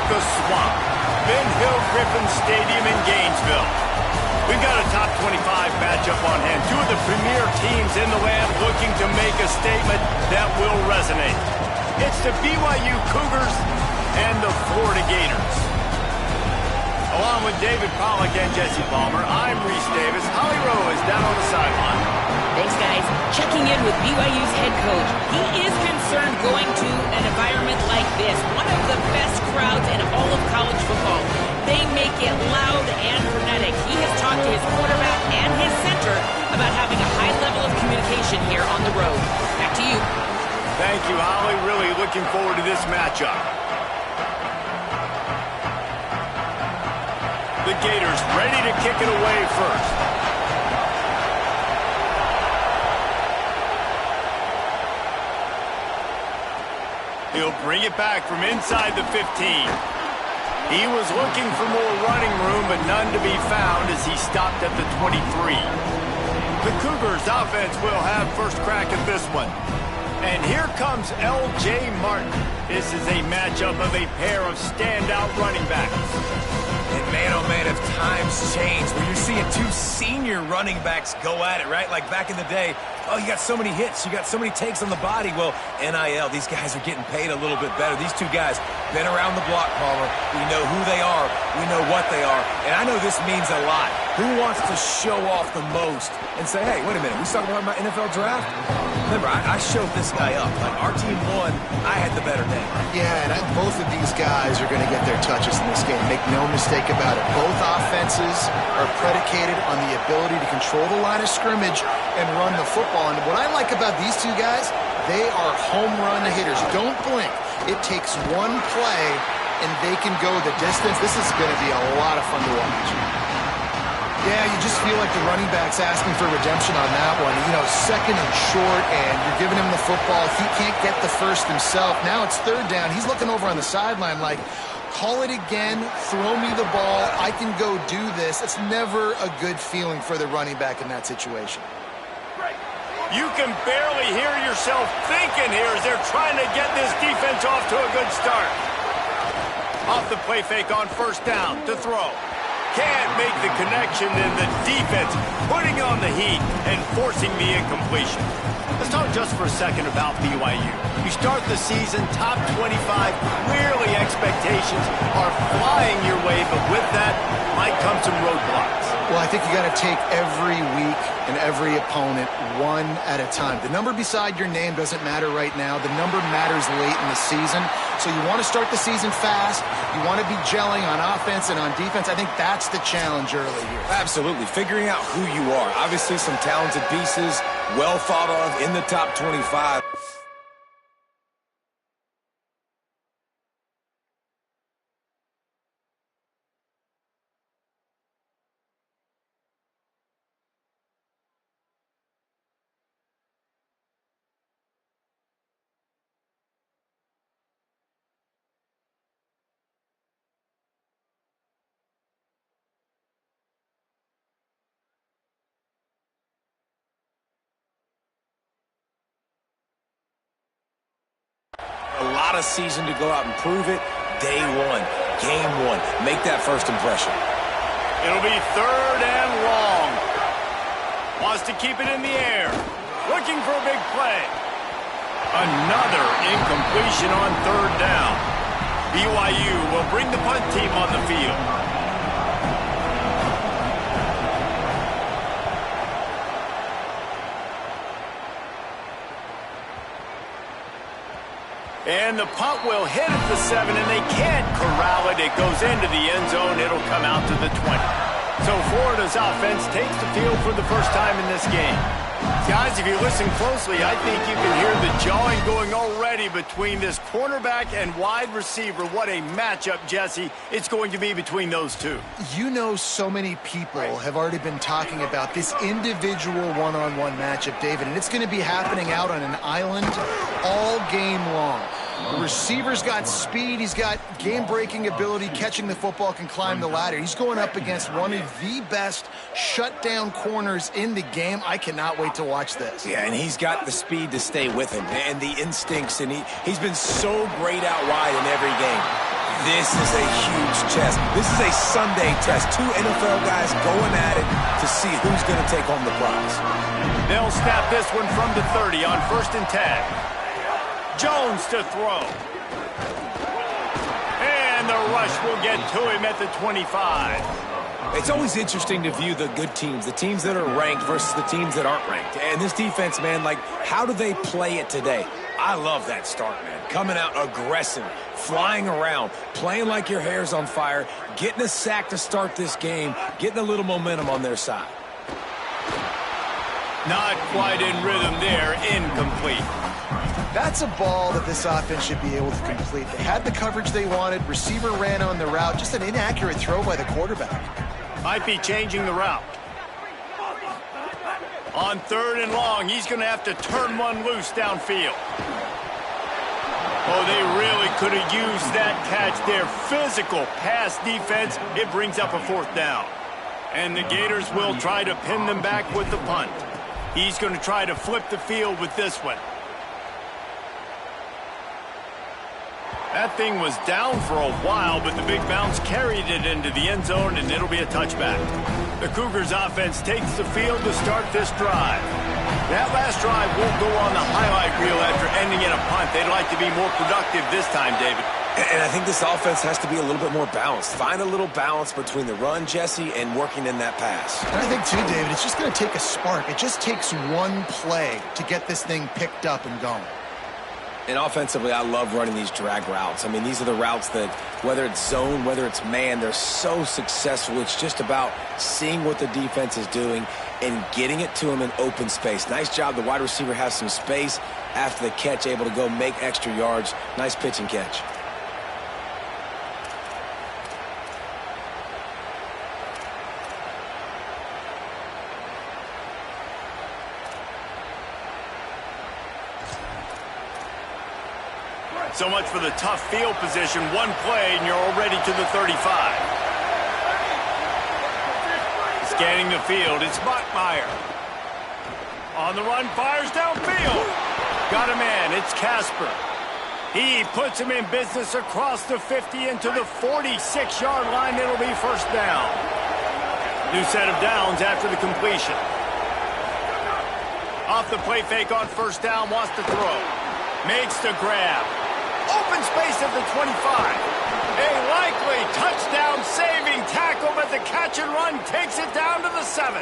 the Swamp, Ben Hill Griffin Stadium in Gainesville. We've got a top 25 matchup on hand. Two of the premier teams in the land looking to make a statement that will resonate. It's the BYU Cougars and the Florida Gators. Along with David Pollack and Jesse Palmer, I'm Reese Davis. Holly Rowe is down on the sideline. Thanks, guys. Checking in with BYU's head coach. He is concerned going to an environment like this, one of the best crowds in all of college football. They make it loud and frenetic. He has talked to his quarterback and his center about having a high level of communication here on the road. Back to you. Thank you, Holly. Really looking forward to this matchup. The Gators ready to kick it away first. He'll bring it back from inside the 15. He was looking for more running room, but none to be found as he stopped at the 23. The Cougars offense will have first crack at this one. And here comes L.J. Martin. This is a matchup of a pair of standout running backs. And man, oh man, if times change, where you're seeing two senior running backs go at it, right? Like back in the day, oh, you got so many hits, you got so many takes on the body. Well, NIL, these guys are getting paid a little bit better. These two guys, been around the block, Palmer. We know who they are. We know what they are. And I know this means a lot. Who wants to show off the most and say, hey, wait a minute, we talking about my NFL draft? Remember, I showed this guy up. Like, our team won. I had the better day. Yeah, and both of these guys are going to get their touches in this game. Make no mistake about it. Both offenses are predicated on the ability to control the line of scrimmage and run the football. And what I like about these two guys, they are home run hitters. Don't blink. It takes one play, and they can go the distance. This is going to be a lot of fun to watch. Yeah, you just feel like the running back's asking for redemption on that one. You know, second and short, and you're giving him the football. He can't get the first himself. Now it's third down. He's looking over on the sideline like, call it again, throw me the ball, I can go do this. It's never a good feeling for the running back in that situation. You can barely hear yourself thinking here as they're trying to get this defense off to a good start. Off the play fake on first down to throw. Can't make the connection, and the defense putting on the heat and forcing the incompletion. Let's talk just for a second about BYU. You start the season top 25, clearly expectations are flying your way, but with that might come some roadblocks. Well, I think you got to take every week and every opponent one at a time. The number beside your name doesn't matter right now. The number matters late in the season. So you want to start the season fast. You want to be gelling on offense and on defense. I think that's the challenge early here. Absolutely. Figuring out who you are. Obviously some talented pieces, well thought of in the top 25. A lot of season to go out and prove it. Day one, game one. Make that first impression. It'll be third and long. Wants to keep it in the air. Looking for a big play. Another incompletion on third down. BYU will bring the punt team on the field. And the punt will hit at the 7, and they can't corral it. It goes into the end zone. It'll come out to the 20. So Florida's offense takes the field for the first time in this game. Guys, if you listen closely, I think you can hear the jawing going already between this cornerback and wide receiver. What a matchup, Jesse, it's going to be between those two. You know, so many people have already been talking about this individual one-on-one matchup, David, and it's going to be happening out on an island all game long. The receiver's got speed. He's got game-breaking ability, catching the football, can climb the ladder. He's going up against one of the best shutdown corners in the game. I cannot wait to watch this. Yeah, and he's got the speed to stay with him and the instincts, and he's been so great out wide in every game. This is a huge test. This is a Sunday test. Two NFL guys going at it to see who's going to take home the prize. They'll snap this one from the 30 on 1st and 10. Jones to throw. And the rush will get to him at the 25. It's always interesting to view the good teams, the teams that are ranked versus the teams that aren't ranked. And this defense, man, like, how do they play it today? I love that start, man. Coming out aggressive, flying around, playing like your hair's on fire, getting a sack to start this game, getting a little momentum on their side. Not quite in rhythm there, incomplete. That's a ball that this offense should be able to complete. They had the coverage they wanted, receiver ran on the route, just an inaccurate throw by the quarterback. Might be changing the route. On 3rd and long, he's going to have to turn one loose downfield. Oh, they really could have used that catch there. Physical pass defense. It brings up a 4th down. And the Gators will try to pin them back with the punt. He's going to try to flip the field with this one. That thing was down for a while, but the big bounce carried it into the end zone, and it'll be a touchback. The Cougars offense takes the field to start this drive. That last drive won't go on the highlight reel after ending in a punt. They'd like to be more productive this time, David. And I think this offense has to be a little bit more balanced. Find a little balance between the run, Jesse, and working in that pass. And I think, too, David, it's just going to take a spark. It just takes one play to get this thing picked up and going. And offensively, I love running these drag routes. I mean, these are the routes that, whether it's zone, whether it's man, they're so successful. It's just about seeing what the defense is doing and getting it to them in open space. Nice job. The wide receiver has some space after the catch, able to go make extra yards. Nice pitch and catch. So much for the tough field position. One play, and you're already to the 35. Scanning the field, it's Bachmeyer. On the run, fires downfield. Got a man, it's Casper. He puts him in business across the 50 into the 46-yard line. It'll be 1st down. New set of downs after the completion. Off the play fake on 1st down, wants to throw. Makes the grab. Open space at the 25. A likely touchdown-saving tackle, but the catch and run takes it down to the 7.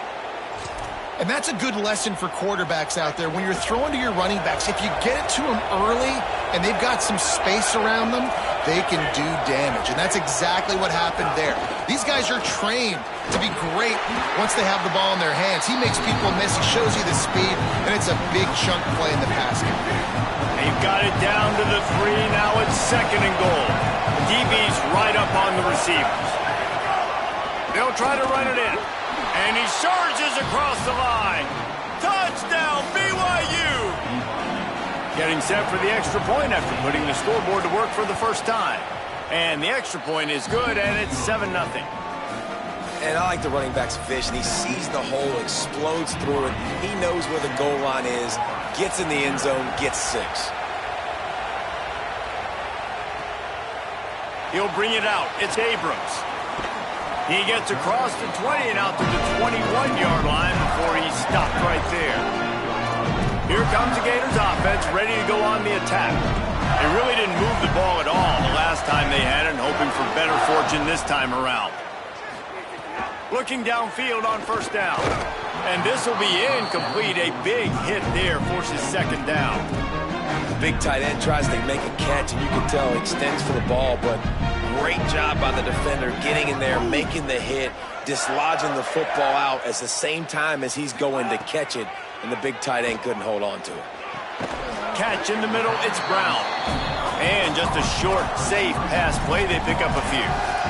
And that's a good lesson for quarterbacks out there. When you're throwing to your running backs, if you get it to them early and they've got some space around them, they can do damage. And that's exactly what happened there. These guys are trained to be great once they have the ball in their hands. He makes people miss. He shows you the speed, and it's a big chunk play in the pass game. They've got it down to the 3. Now it's 2nd and goal. DB's right up on the receivers. They'll try to run it in. And he surges across the line. Touchdown, BYU! Getting set for the extra point after putting the scoreboard to work for the first time. And the extra point is good, and it's 7-0. And I like the running back's vision. He sees the hole, explodes through it. He knows where the goal line is, gets in the end zone, gets 6. He'll bring it out. It's Abrams. He gets across the 20 and out to the 21-yard line before he's stopped right there. Here comes the Gators offense, ready to go on the attack. They really didn't move the ball at all the last time they had it, hoping for better fortune this time around. Looking downfield on 1st down. And this will be incomplete. A big hit there forces 2nd down. The big tight end tries to make a catch, and you can tell extends for the ball, but great job by the defender getting in there, making the hit, dislodging the football out at the same time as he's going to catch it, and the big tight end couldn't hold on to it. Catch in the middle, it's Brown. And just a short, safe pass play, they pick up a few.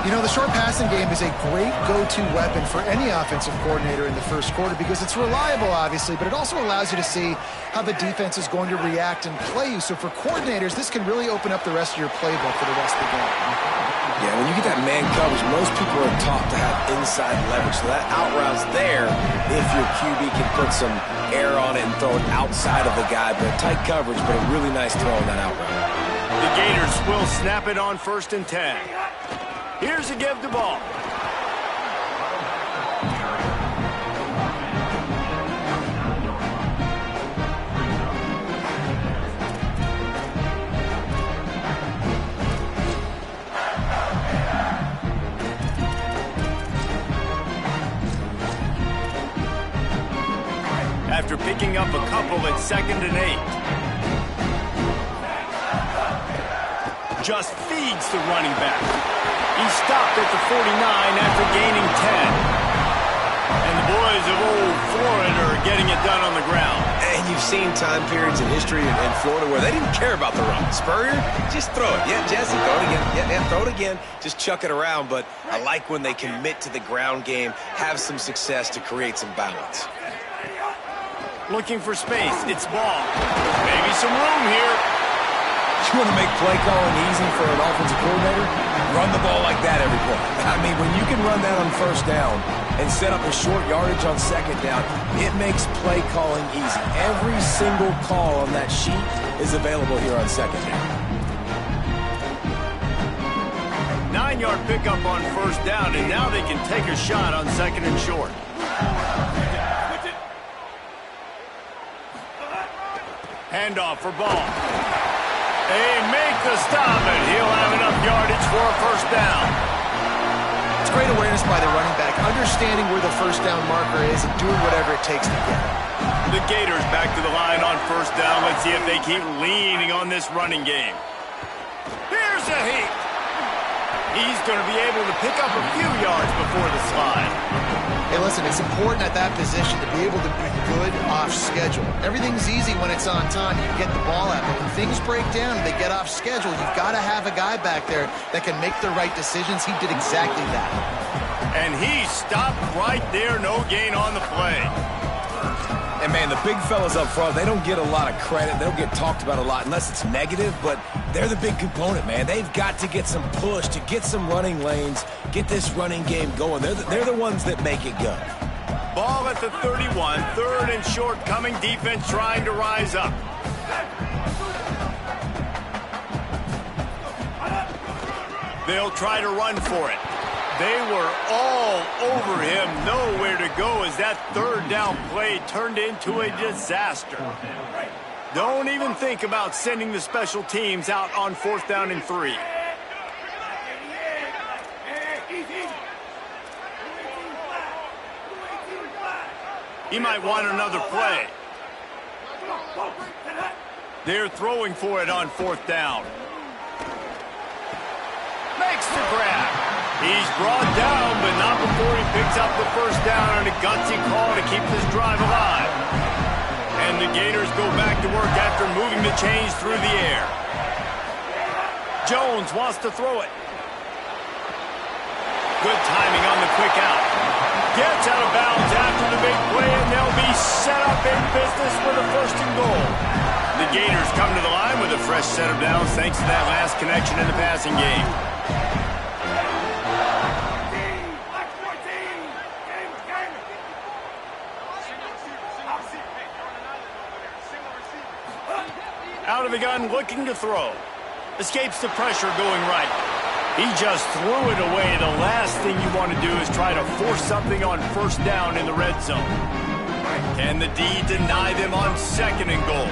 You know, the short passing game is a great go-to weapon for any offensive coordinator in the first quarter because it's reliable, obviously, but it also allows you to see how the defense is going to react and play you. So for coordinators, this can really open up the rest of your playbook for the rest of the game. Yeah, when you get that man coverage, most people are taught to have inside leverage. So that out route's there if your QB can put some air on it and throw it outside of the guy. But tight coverage, but a really nice throw on that out route. The Gators will snap it on 1st and 10. Here's a give the ball. After picking up a couple at 2nd and 8. Just feeds the running back. He stopped at the 49 after gaining 10. And the boys of old Florida are getting it done on the ground. And you've seen time periods in history in Florida where they didn't care about the run. Spurrier, just throw it. Yeah, Jesse, throw it again. Yeah, throw it again. Just chuck it around. But I like when they commit to the ground game, have some success to create some balance. Looking for space. It's ball. Maybe some room here. You want to make play calling easy for an offensive coordinator? Run the ball like that every play. I mean, when you can run that on 1st down and set up a short yardage on 2nd down, it makes play calling easy. Every single call on that sheet is available here on 2nd down. 9-yard pickup on 1st down, and now they can take a shot on 2nd and short. Handoff for ball. They make the stop, and he'll have enough yardage for a 1st down. It's great awareness by the running back, understanding where the 1st down marker is and doing whatever it takes to get it. The Gators back to the line on 1st down. Let's see if they keep leaning on this running game. Here's a heat. He's going to be able to pick up a few yards before the slide. Hey, listen, it's important at that position to be able to be good off schedule. Everything's easy when it's on time. You get the ball out. But when things break down and they get off schedule, you've got to have a guy back there that can make the right decisions. He did exactly that. And he stopped right there. No gain on the play. And, man, the big fellas up front, they don't get a lot of credit. They don't get talked about a lot unless it's negative, but they're the big component, man. They've got to get some push, to get some running lanes, get this running game going. They're the ones that make it go. Ball at the 31, 3rd and short, coming defense trying to rise up. They'll try to run for it. They were all over him, nowhere to go as that 3rd down play turned into a disaster. Don't even think about sending the special teams out on 4th down and 3. He might want another play. They're throwing for it on 4th down. Makes the grab. He's brought down, but not before he picks up the 1st down on a gutsy call to keep this drive alive. And the Gators go back to work after moving the chains through the air. Jones wants to throw it. Good timing on the quick out. Gets out of bounds after the big play, and they'll be set up in business with a 1st and goal. The Gators come to the line with a fresh set of downs thanks to that last connection in the passing game. Out of the gun, looking to throw. Escapes the pressure going right. He just threw it away. The last thing you want to do is try to force something on 1st down in the red zone. Can the D deny them on 2nd and goal?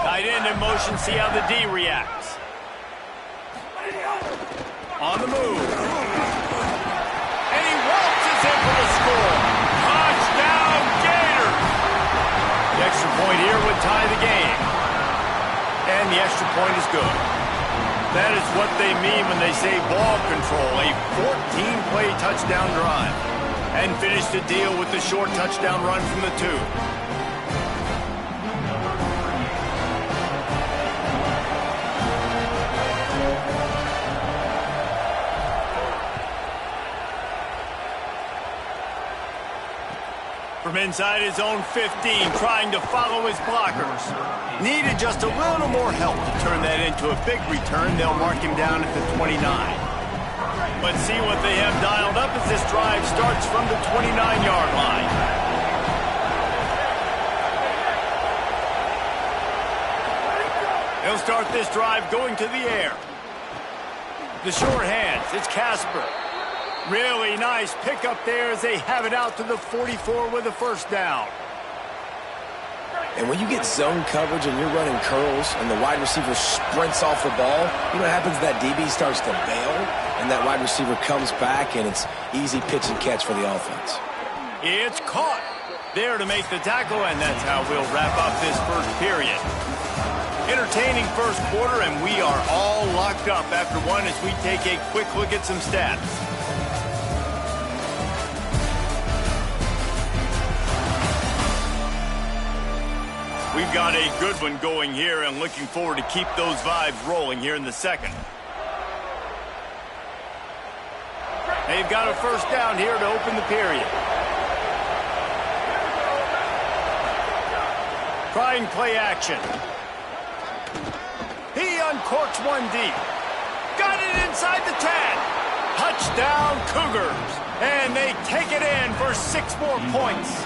Tight end in motion, see how the D reacts. On the move. And he waltzes in for the score. Touchdown, Gators! The extra point here would tie the game. And the extra point is good. That is what they mean when they say ball control. A 14-play touchdown drive. And finish the deal with the short touchdown run from the 2. From inside his own 15, trying to follow his blockers. Needed just a little more help to turn that into a big return. They'll mark him down at the 29. Let's see what they have dialed up as this drive starts from the 29-yard line. They'll start this drive going to the air. The short hands, it's Casper. Really nice pickup there as they have it out to the 44 with a first down. And when you get zone coverage and you're running curls and the wide receiver sprints off the ball, you know what happens? That DB starts to bail, and that wide receiver comes back, and it's easy pitch and catch for the offense. It's caught. There to make the tackle, and that's how we'll wrap up this first period. Entertaining first quarter, and we are all locked up after one as we take a quick look at some stats. We've got a good one going here and looking forward to keep those vibes rolling here in the second. They've got a first down here to open the period. Trying play action. He uncorks one deep. Got it inside the 10. Touchdown Cougars. And they take it in for 6 more points.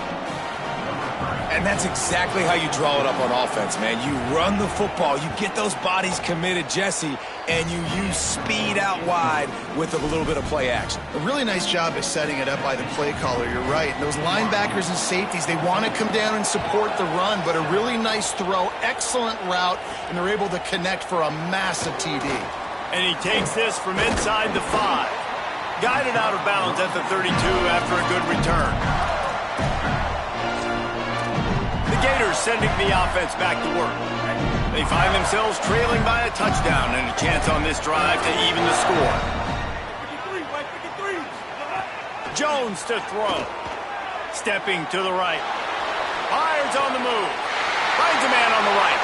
And that's exactly how you draw it up on offense, man. You run the football, you get those bodies committed, Jesse, and you use speed out wide with a little bit of play action. A really nice job of setting it up by the play caller, you're right. And those linebackers and safeties, they want to come down and support the run, but a really nice throw, excellent route, and they're able to connect for a massive TD. And he takes this from inside the 5. Guided out of bounds at the 32 after a good return. The Gators sending the offense back to work. They find themselves trailing by a touchdown and a chance on this drive to even the score. Jones to throw. Stepping to the right. Fires on the move. Finds a man on the right.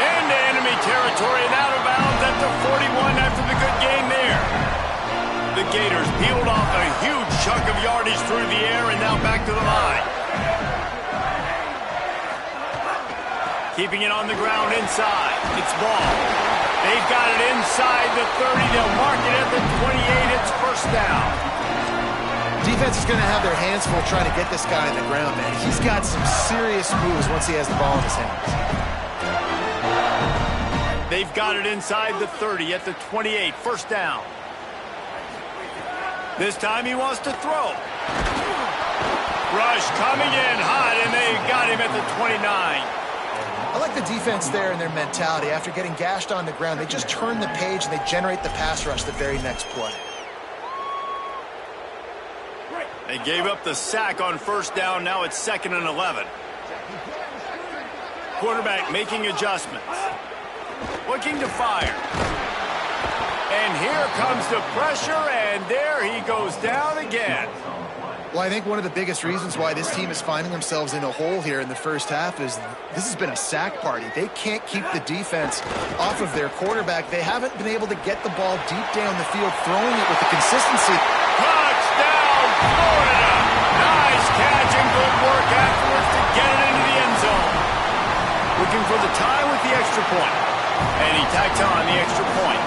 Into enemy territory and out of bounds at the 41 after the good game there. The Gators peeled off a huge chunk of yardage through the air and now back to the line. Keeping it on the ground inside. It's ball. They've got it inside the 30. They'll mark it at the 28. It's first down. Defense is going to have their hands full trying to get this guy on the ground, man. He's got some serious moves once he has the ball in his hands. They've got it inside the 30 at the 28. First down. This time he wants to throw. Rush coming in hot, and they got him at the 29. I like the defense there and their mentality. After getting gashed on the ground, they just turn the page and they generate the pass rush the very next play. They gave up the sack on first down. Now it's 2nd and 11. Quarterback making adjustments. Looking to fire. And here comes the pressure, and there he goes down again. Well, I think one of the biggest reasons why this team is finding themselves in a hole here in the first half is this has been a sack party. They can't keep the defense off of their quarterback. They haven't been able to get the ball deep down the field, throwing it with the consistency. Touchdown, Florida! Nice catch and good work afterwards to get it into the end zone. Looking for the tie with the extra point. And he tacks on the extra point.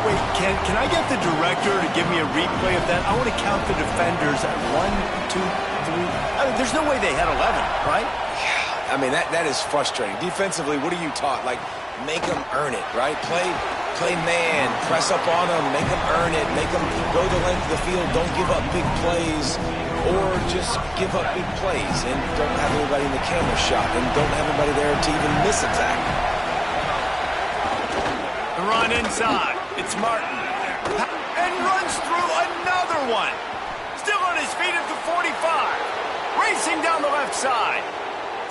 Wait, can I get the director to give me a replay of that? I want to count the defenders at 1, 2, 3. I mean, there's no way they had 11, right? Yeah, I mean, that is frustrating. Defensively, what are you taught? Like, make them earn it, right? Play man, press up on them, make them earn it, make them go the length of the field, don't give up big plays, or just give up big plays and don't have anybody in the camera shot and don't have anybody there to even miss a tackle. The run inside. It's Martin. And runs through another one. Still on his feet at the 45. Racing down the left side.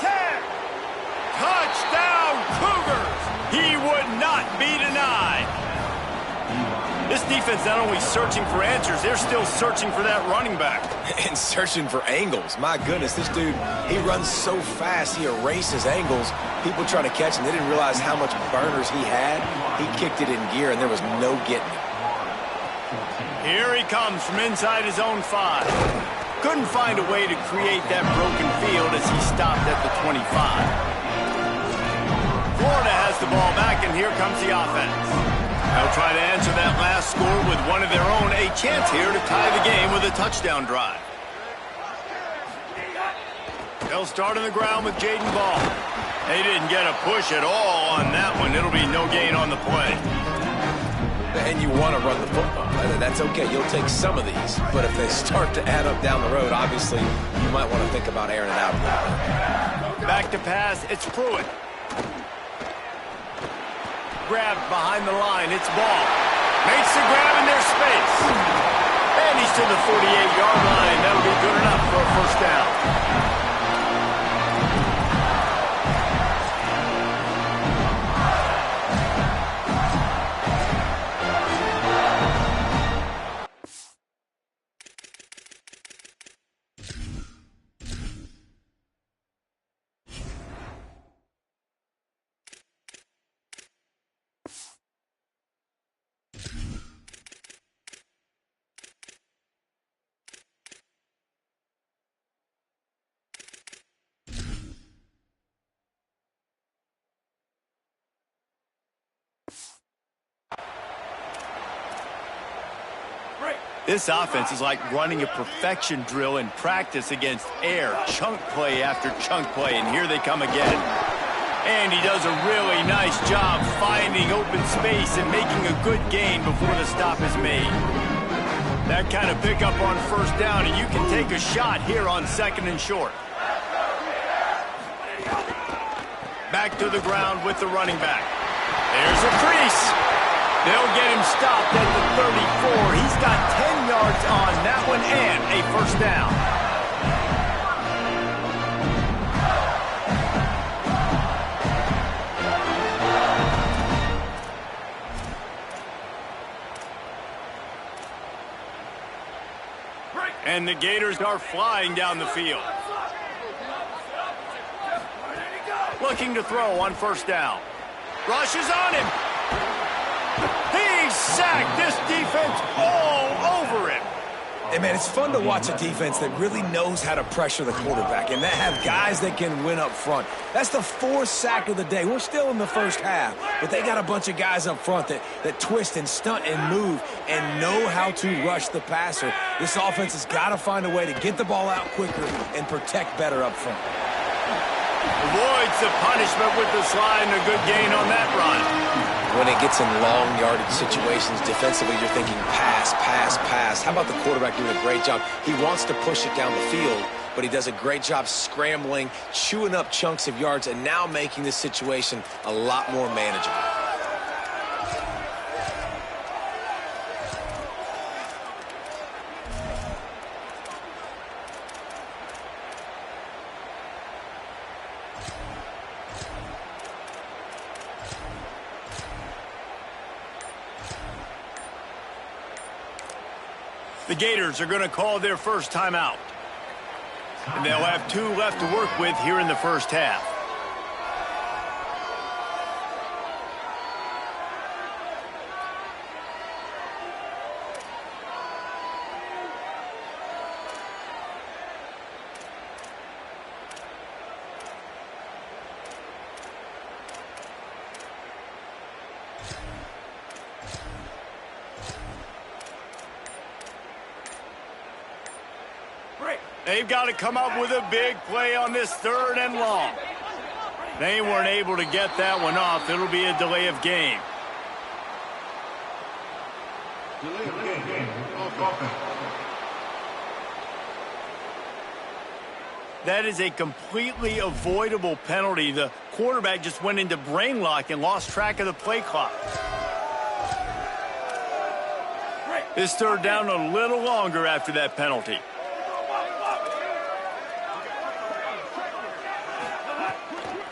10. Touchdown Cougars. He would not be denied. This defense not only searching for answers, they're still searching for that running back. And searching for angles. My goodness, this dude, he runs so fast, he erases angles. People trying to catch him, they didn't realize how much burners he had. He kicked it in gear, and there was no getting it. Here he comes from inside his own 5. Couldn't find a way to create that broken field as he stopped at the 25. Florida has the ball back, and here comes the offense. They'll try to answer that last score with one of their own. A chance here to tie the game with a touchdown drive. They'll start on the ground with Jaden Ball. They didn't get a push at all on that one. It'll be no gain on the play. And you want to run the football. That's okay. You'll take some of these. But if they start to add up down the road, obviously, you might want to think about airing it out a little bit. Back to pass. It's Pruitt. Grabbed behind the line. It's Ball. Makes the grab in their space. And he's to the 48-yard line. That'll be good enough for a first down. This offense is like running a perfection drill in practice against air, chunk play after chunk play, and here they come again. And he does a really nice job finding open space and making a good gain before the stop is made. That kind of pickup on first down, and you can take a shot here on 2nd and short. Back to the ground with the running back. There's a crease. They'll get him stopped at the 34. He's got 10 yards on that one and a first down. And the Gators are flying down the field. Looking to throw on first down. Rush is on him. He's sacked. This defense all over him. Hey, man, it's fun to watch a defense that really knows how to pressure the quarterback and that have guys that can win up front. That's the 4th sack of the day. We're still in the first half, but they got a bunch of guys up front that twist and stunt and move and know how to rush the passer. This offense has got to find a way to get the ball out quicker and protect better up front. Avoids the punishment with the slide and a good gain on that run. When it gets in long yardage situations, defensively, you're thinking pass, pass, pass. How about the quarterback doing a great job? He wants to push it down the field, but he does a great job scrambling, chewing up chunks of yards, and now making this situation a lot more manageable. The Gators are going to call their first timeout. And they'll have 2 left to work with here in the first half. They've got to come up with a big play on this 3rd and long. They weren't able to get that one off. It'll be a delay of game. That is a completely avoidable penalty. The quarterback just went into brain lock and lost track of the play clock. This 3rd down a little longer after that penalty.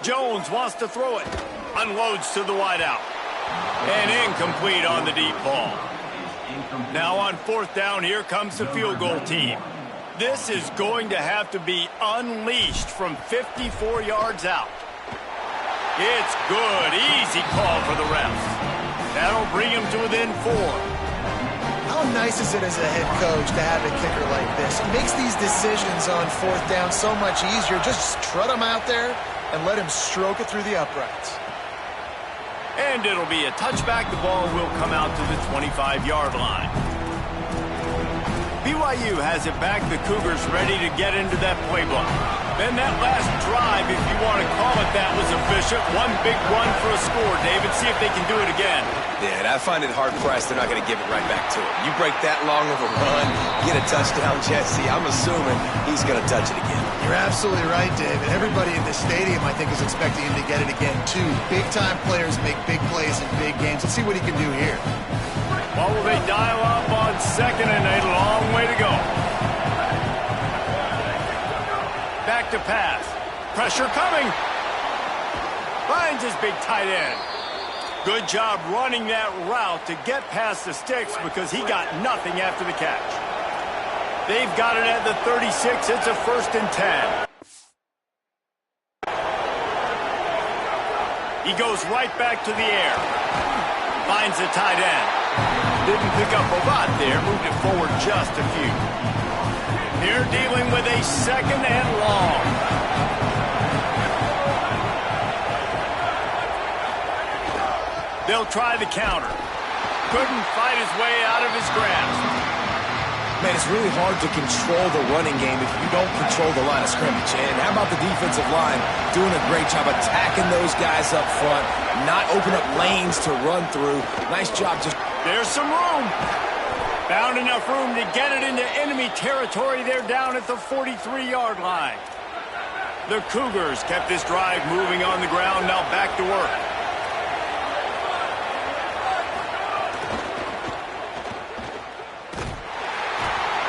Jones wants to throw it. Unloads to the wideout. And incomplete on the deep ball. Now on 4th down, here comes the field goal team. This is going to have to be unleashed from 54 yards out. It's good. Easy call for the refs. That'll bring him to within 4. How nice is it as a head coach to have a kicker like this? It makes these decisions on 4th down so much easier. Just trot him out there and let him stroke it through the uprights. And it'll be a touchback. The ball will come out to the 25-yard line. BYU has it back. The Cougars ready to get into that playbook. Then that last drive, if you want to call it that, was efficient. One big run for a score, David. See if they can do it again. Yeah, and I find it hard-pressed they're not going to give it right back to him. You break that long of a run, get a touchdown, Jesse, I'm assuming he's going to touch it again. You're absolutely right, David. Everybody in this stadium, I think, is expecting him to get it again, too. Big-time players make big plays in big games. Let's see what he can do here. What will they dial up on second and a long way to go? Back to pass. Pressure coming. Finds his big tight end. Good job running that route to get past the sticks because he got nothing after the catch. They've got it at the 36. It's a 1st and 10. He goes right back to the air. Finds the tight end. Didn't pick up a lot there. Moved it forward just a few. They're dealing with a 2nd and long. They'll try the counter. Couldn't fight his way out of his grasp. Man, it's really hard to control the running game if you don't control the line of scrimmage. And how about the defensive line doing a great job attacking those guys up front, not open up lanes to run through. Nice job just... There's some room. Found enough room to get it into enemy territory. They're down at the 43-yard line. The Cougars kept this drive moving on the ground. Now back to work.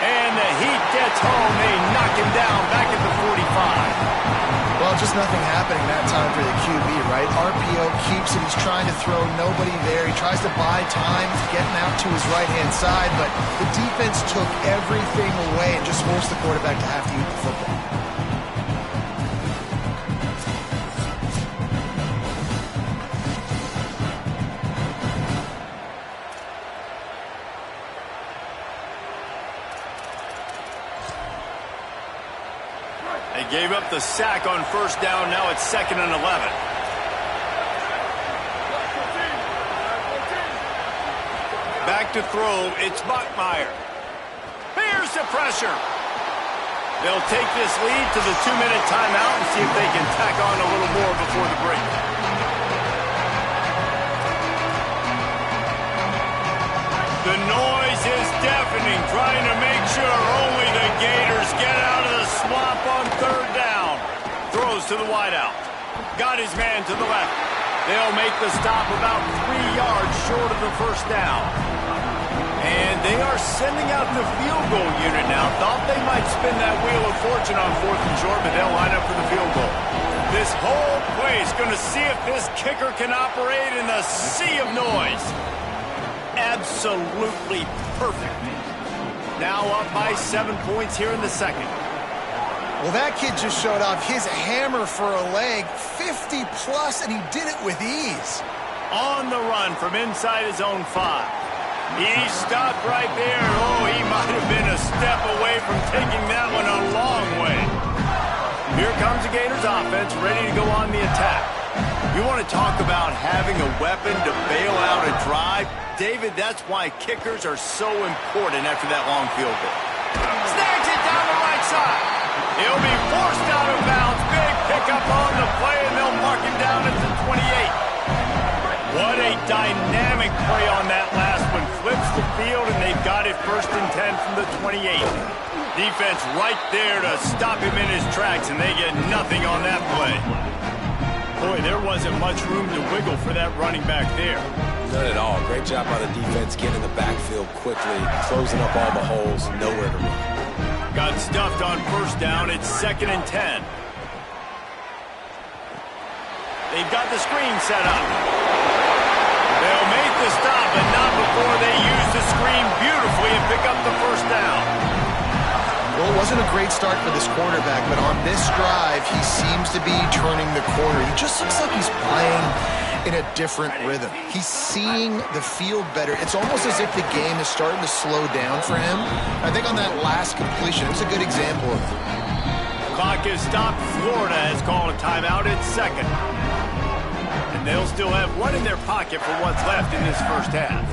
And the heat gets home. They knock him down back at the 45. Well, just nothing happening that time for the QB, right? RPO keeps it. He's trying to throw, nobody there. He tries to buy time, getting out to his right-hand side, but the defense took everything away and just forced the quarterback to have to eat the football. Gave up the sack on 1st down. Now it's 2nd and 11. Back to throw. It's Bachmeier. Here's the pressure. They'll take this lead to the 2-minute timeout and see if they can tack on a little more before the break. The noise is deafening, trying to make sure only the Gators get out of the swamp on 3rd down. Throws to the wideout. Got his man to the left. They'll make the stop about 3 yards short of the 1st down. And they are sending out the field goal unit now. Thought they might spin that wheel of fortune on 4th and short, but they'll line up for the field goal. This whole place going to see if this kicker can operate in the sea of noise. Absolutely perfect. Now up by 7 points here in the 2nd. Well, that kid just showed off his hammer for a leg, 50-plus, and he did it with ease. On the run from inside his own 5. He stopped right there. Oh, he might have been a step away from taking that one a long way. Here comes the Gators offense, ready to go on the attack. You want to talk about having a weapon to bail out a drive? David, that's why kickers are so important after that long field goal. Snags it down the right side. He'll be forced out of bounds. Big pickup on the play, and they'll mark him down at the 28. What a dynamic play on that last one. Flips the field, and they've got it 1st and 10 from the 28. Defense right there to stop him in his tracks, and they get nothing on that play. Boy, there wasn't much room to wiggle for that running back there. None at all. Great job by the defense getting in the backfield quickly, closing up all the holes, nowhere to run. Got stuffed on 1st down. It's 2nd and 10. They've got the screen set up. They'll make the stop, but not before they use the screen beautifully and pick up the 1st down. Well, it wasn't a great start for this quarterback, but on this drive, he seems to be turning the corner. He just looks like he's playing in a different rhythm. He's seeing the field better. It's almost as if the game is starting to slow down for him. I think on that last completion, it was a good example of it. Clock is stopped. Florida has called a timeout at 2nd. And they'll still have one in their pocket for what's left in this 1st half.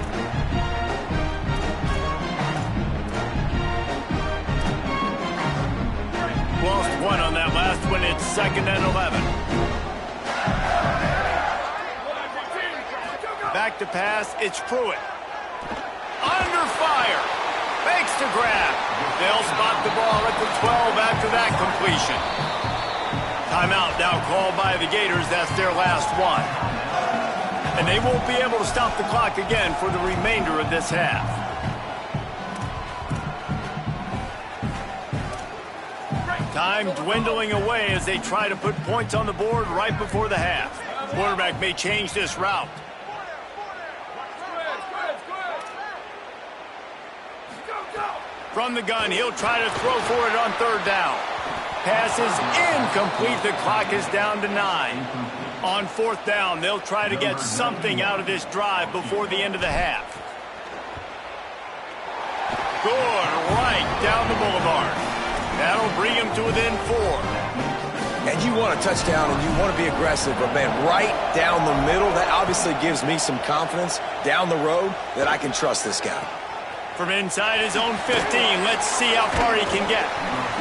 Lost one on that last one. It's 2nd and 11. Back to pass. It's Pruitt. Under fire. Fakes to grab. They'll spot the ball at the 12 after that completion. Timeout now called by the Gators. That's their last one. And they won't be able to stop the clock again for the remainder of this half. Time dwindling away as they try to put points on the board right before the half. Quarterback may change this route. From the gun, he'll try to throw for it on 3rd down. Pass is incomplete. The clock is down to 9. On 4th down, they'll try to get something out of this drive before the end of the half. Good, right down the boulevard. That'll bring him to within 4. And you want a touchdown and you want to be aggressive, but man, right down the middle, that obviously gives me some confidence down the road that I can trust this guy. From inside his own 15, let's see how far he can get.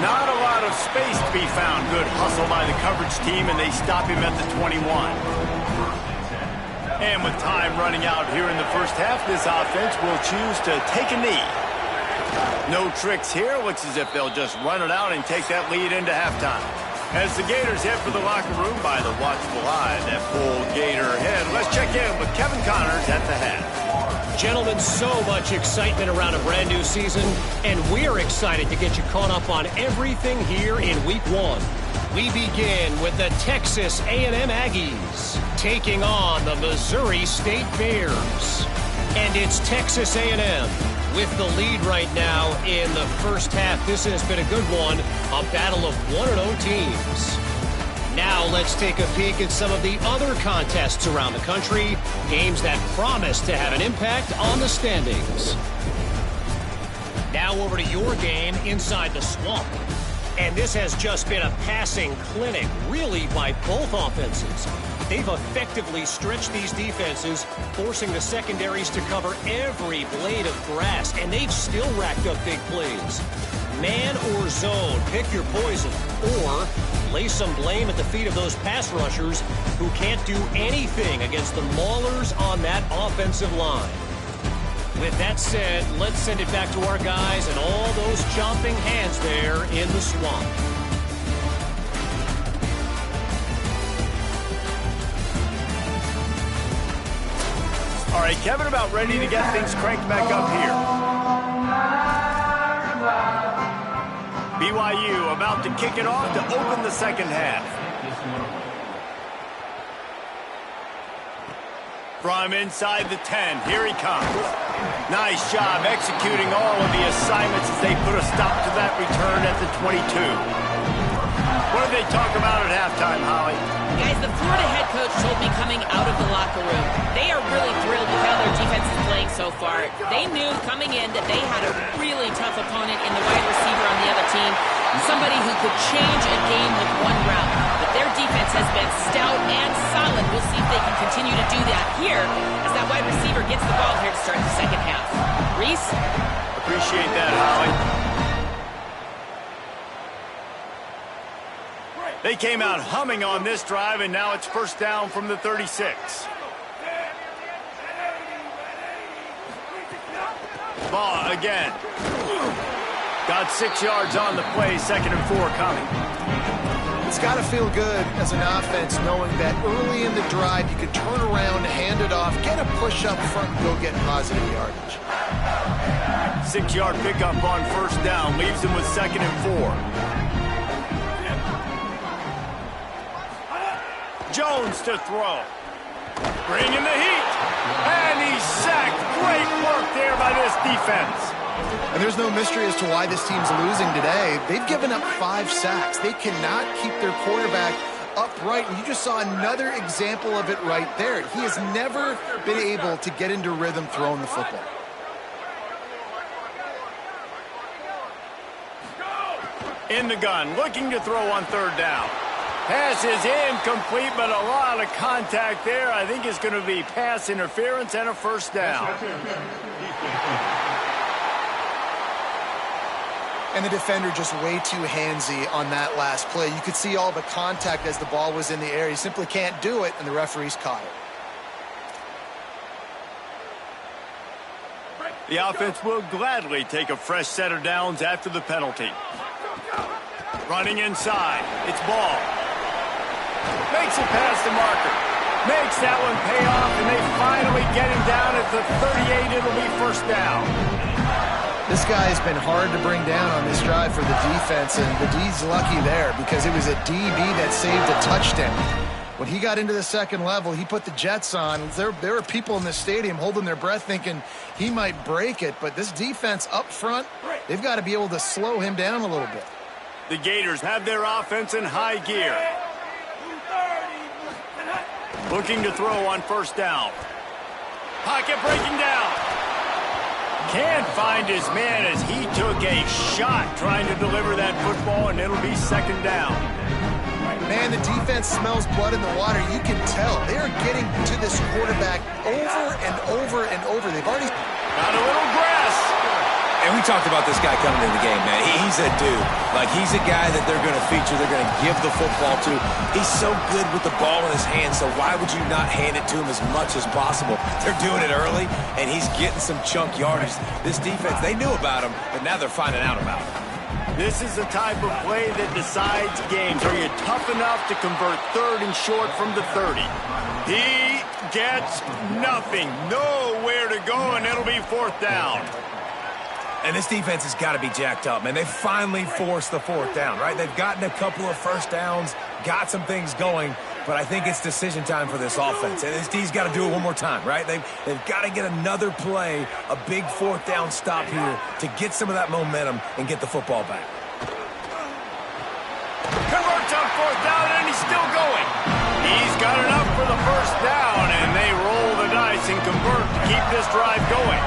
Not a lot of space to be found. Good hustle by the coverage team, and they stop him at the 21. And with time running out here in the first half, this offense will choose to take a knee. No tricks here. Looks as if they'll just run it out and take that lead into halftime. As the Gators head for the locker room by the watchful eye, that full Gator head. Let's check in with Kevin Connors at the head. Gentlemen, so much excitement around a brand new season, and we're excited to get you caught up on everything here in Week 1. We begin with the Texas A&M Aggies taking on the Missouri State Bears. And it's Texas A&M with the lead right now in the first half. This has been a good one, a battle of 1-0 teams. Now let's take a peek at some of the other contests around the country, games that promise to have an impact on the standings. Now over to your game inside the Swamp. And this has just been a passing clinic, really, by both offenses. They've effectively stretched these defenses, forcing the secondaries to cover every blade of grass, and they've still racked up big plays. Man or zone, pick your poison, or lay some blame at the feet of those pass rushers who can't do anything against the maulers on that offensive line. With that said, let's send it back to our guys and all those chomping hands there in the Swamp. All right, Kevin, about ready to get things cranked back up here. BYU about to kick it off to open the second half. From inside the 10, here he comes. Nice job executing all of the assignments as they put a stop to that return at the 22. What did they talk about at halftime, Holly? Guys, the Florida head coach told me coming out of the locker room, they are really thrilled with how their defense is playing so far. They knew coming in that they had a really tough opponent in the wide receiver on the other team, somebody who could change a game with one route. But their defense has been stout and solid. We'll see if they can continue to do that here as that wide receiver gets the ball here to start the second half. Reese? Appreciate that, Holly. They came out humming on this drive, and now it's first down from the 36. Ball again. Got 6 yards on the play, 2nd and 4 coming. It's got to feel good as an offense knowing that early in the drive you can turn around, hand it off, get a push up front, and go get positive yardage. 6-yard pickup on first down leaves him with 2nd and 4. Jones to throw. Bringing the heat. And he's sacked. Great work there by this defense. And there's no mystery as to why this team's losing today. They've given up 5 sacks. They cannot keep their quarterback upright. And you just saw another example of it right there. He has never been able to get into rhythm throwing the football. In the gun, looking to throw on 3rd down. Pass is incomplete, but a lot of contact there. I think it's going to be pass interference and a first down. And the defender just way too handsy on that last play. You could see all the contact as the ball was in the air. He simply can't do it, and the referees caught it. The offense will gladly take a fresh set of downs after the penalty. Running inside. It's ball. Makes it past the marker. Makes that one pay off, and they finally get him down at the 38. It'll be first down. This guy has been hard to bring down on this drive for the defense, and the D's lucky there because it was a DB that saved a touchdown. When he got into the second level, he put the Jets on. There were people in the stadium holding their breath thinking he might break it, but this defense up front, they've got to be able to slow him down a little bit. The Gators have their offense in high gear. Looking to throw on first down. Pocket breaking down. Can't find his man as he took a shot trying to deliver that football, and it'll be second down. Man, the defense smells blood in the water. You can tell. They are getting to this quarterback over and over and over. They've already got a little grass. And we talked about this guy coming into the game, man. He's a dude. Like, he's a guy that they're going to feature, they're going to give the football to. He's so good with the ball in his hands, so why would you not hand it to him as much as possible? They're doing it early, and he's getting some chunk yardage. This defense, they knew about him, but now they're finding out about him. This is the type of play that decides games. Are you tough enough to convert third and short from the 30? He gets nothing. Nowhere to go, and it'll be fourth down. And this defense has got to be jacked up, man. They finally forced the fourth down, right? They've gotten a couple of first downs, got some things going, but I think it's decision time for this offense. And this D's got to do it one more time, right? They've got to get another play, a big fourth down stop here to get some of that momentum and get the football back. Converts on fourth down, and he's still going. He's got enough for the first down, and they roll the dice and convert to keep this drive going.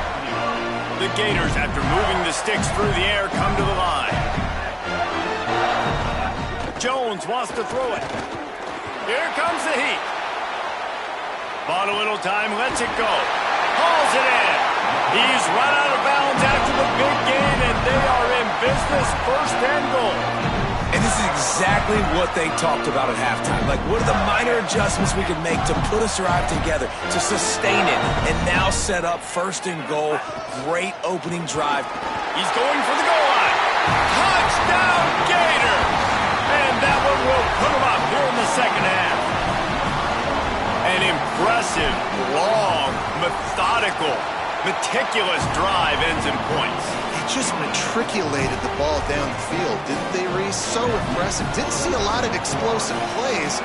The Gators, after moving the sticks through the air, come to the line. Jones wants to throw it. Here comes the heat. Bought a little time, lets it go. Hauls it in. He's run out of bounds after the big gain, and they are in business, first and goal. And this is exactly what they talked about at halftime. Like, what are the minor adjustments we can make to put us drive together, to sustain it, and now set up first and goal. Great opening drive. He's going for the goal line. Touchdown, Gator! And that one will put him up here in the second half. An impressive, long, methodical, meticulous drive ends in points. They just matriculated the ball down the field, didn't they, Reese? So impressive. Didn't see a lot of explosive plays,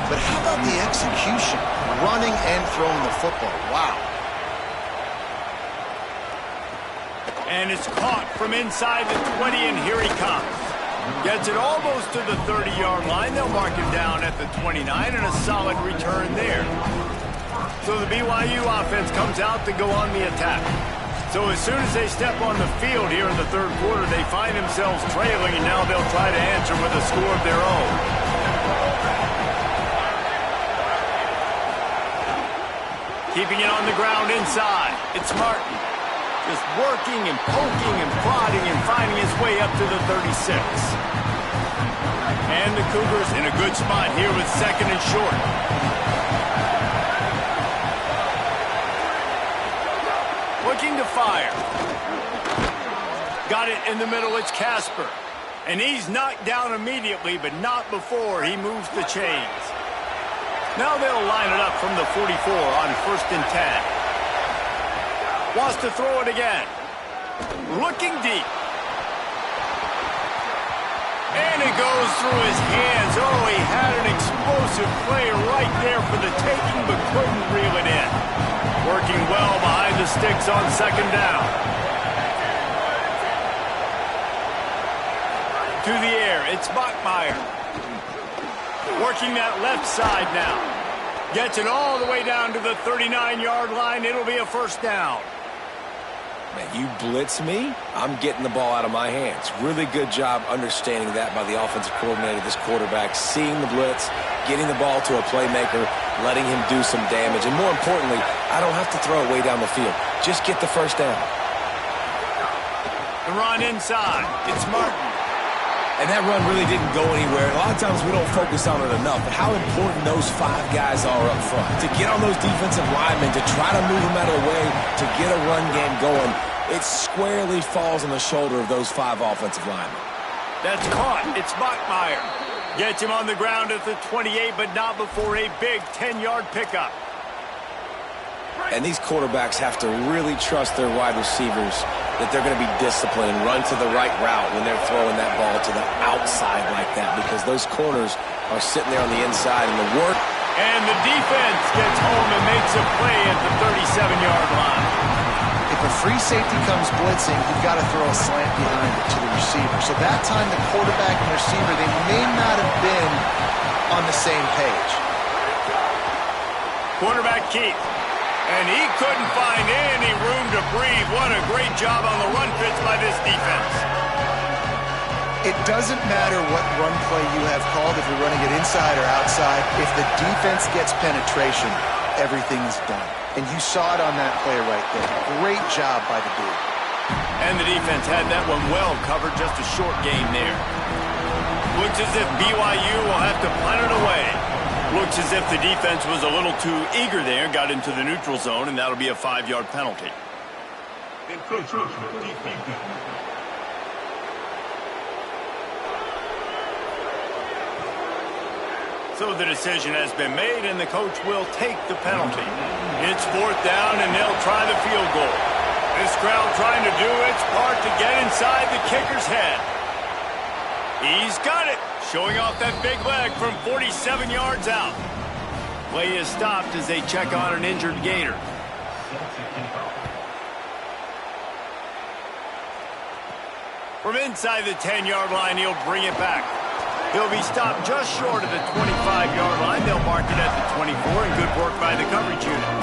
but how about the execution? Running and throwing the football. Wow. And it's caught from inside the 20, and here he comes. Gets it almost to the 30-yard line. They'll mark him down at the 29, and a solid return there. So the BYU offense comes out to go on the attack. So as soon as they step on the field here in the third quarter, they find themselves trailing, and now they'll try to answer with a score of their own. Keeping it on the ground inside. It's Martin. Just working and poking and prodding and finding his way up to the 36. And the Cougars in a good spot here with second and short. Looking to fire. Got it in the middle, it's Casper. And he's knocked down immediately, but not before he moves the chains. Now they'll line it up from the 44 on first and 10. Wants to throw it again. Looking deep. And it goes through his hands. Oh, he had an explosive play right there for the taking, but couldn't reel it in. Working well behind the sticks on second down. To the air, it's Bachmeier. Working that left side now. Gets it all the way down to the 39-yard line. It'll be a first down. Man, you blitz me, I'm getting the ball out of my hands. Really good job understanding that by the offensive coordinator, this quarterback, seeing the blitz, getting the ball to a playmaker, letting him do some damage. And more importantly, I don't have to throw it way down the field. Just get the first down. The run inside. It's Martin. And that run really didn't go anywhere. A lot of times we don't focus on it enough, but how important those 5 guys are up front. To get on those defensive linemen, to try to move them out of the way, to get a run game going, it squarely falls on the shoulder of those 5 offensive linemen. That's caught. It's Bachmeier. Gets him on the ground at the 28, but not before a big 10-yard pickup. And these quarterbacks have to really trust their wide receivers that they're going to be disciplined and run to the right route when they're throwing that ball to the outside like that, because those corners are sitting there on the inside and the work. And the defense gets home and makes a play at the 37-yard line. If a free safety comes blitzing, you've got to throw a slant behind it to the receiver. So that time the quarterback and receiver, they may not have been on the same page. Quarterback Keith. And he couldn't find any room to breathe. What a great job on the run fits by this defense. It doesn't matter what run play you have called, if you're running it inside or outside. If the defense gets penetration, everything is done. And you saw it on that play right there. Great job by the dude. And the defense had that one well covered, just a short gain there. Looks as if BYU will have to punt it away. Looks as if the defense was a little too eager there, got into the neutral zone, and that'll be a 5-yard penalty. So the decision has been made, and the coach will take the penalty. It's 4th down, and they'll try the field goal. This crowd trying to do its part to get inside the kicker's head. He's got it, showing off that big leg from 47 yards out. Play is stopped as they check on an injured Gator. From inside the 10-yard line, he'll bring it back. He'll be stopped just short of the 25-yard line. They'll mark it at the 24, and good work by the coverage unit.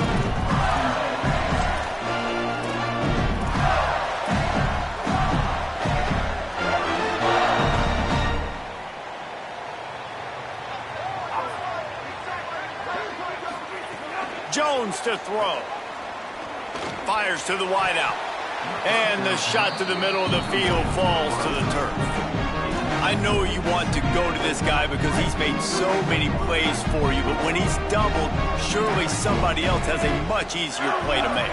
Jones to throw. Fires to the wideout. And the shot to the middle of the field falls to the turf. I know you want to go to this guy because he's made so many plays for you, but when he's doubled, surely somebody else has a much easier play to make.